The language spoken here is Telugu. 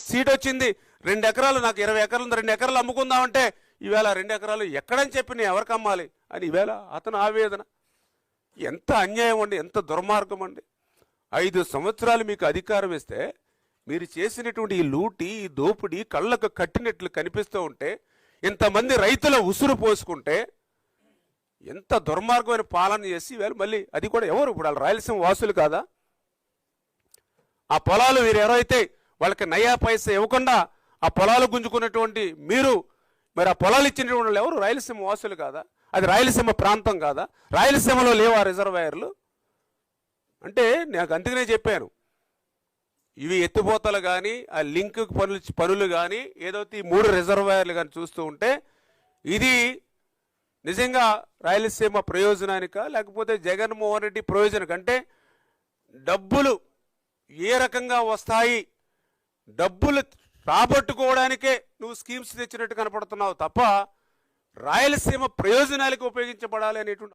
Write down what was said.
సీట్ వచ్చింది, 2 ఎకరాలు, నాకు 20 ఎకరాలు ఉంది, 2 ఎకరాలు అమ్ముకుందామంటే ఈవేళ 2 ఎకరాలు ఎక్కడని చెప్పి నేను ఎవరికి అమ్మాలి అని ఈవేళ అతను ఆవేదన. ఎంత అన్యాయం అండి, ఎంత దుర్మార్గం అండి. 5 సంవత్సరాలు మీకు అధికారం ఇస్తే మీరు చేసినటువంటి ఈ లూటి, ఈ దోపిడీ కళ్ళకు కట్టినట్లు కనిపిస్తూ ఉంటే, ఇంతమంది రైతుల ఉసురు పోసుకుంటే, ఎంత దుర్మార్గమైన పాలన చేసి వేళ మళ్ళీ అది కూడా ఎవరు ఇప్పుడు వాళ్ళు రాయలసీమ వాసులు కాదా? ఆ పొలాలు వీరు ఎవరైతే వాళ్ళకి నయా పైసా ఇవ్వకుండా ఆ పొలాలు గుంజుకున్నటువంటి మీరు, మరి ఆ పొలాలు ఇచ్చినటువంటి వాళ్ళు ఎవరు? రాయలసీమ వాసులు కాదా? అది రాయలసీమ ప్రాంతం కాదా? రాయలసీమలో లేవా రిజర్వాయర్లు? అంటే నాకు అందుకనే చెప్పాను, ఇవి ఎత్తిపోతలు కానీ, ఆ లింక్ పనులు కానీ, ఏదైతే ఈ 3 రిజర్వాయర్లు కానీ చూస్తూ ఉంటే, ఇది నిజంగా రాయలసీమ ప్రయోజనానిక లేకపోతే జగన్మోహన్ రెడ్డి ప్రయోజనం అంటే డబ్బులు ఏ రకంగా వస్తాయి, డబ్బులు రాబట్టుకోవడానికే నువ్వు స్కీమ్స్ తెచ్చినట్టు కనపడుతున్నావు తప్ప రాయలసీమ ప్రయోజనాలకు ఉపయోగించబడాలి అనేటువంటి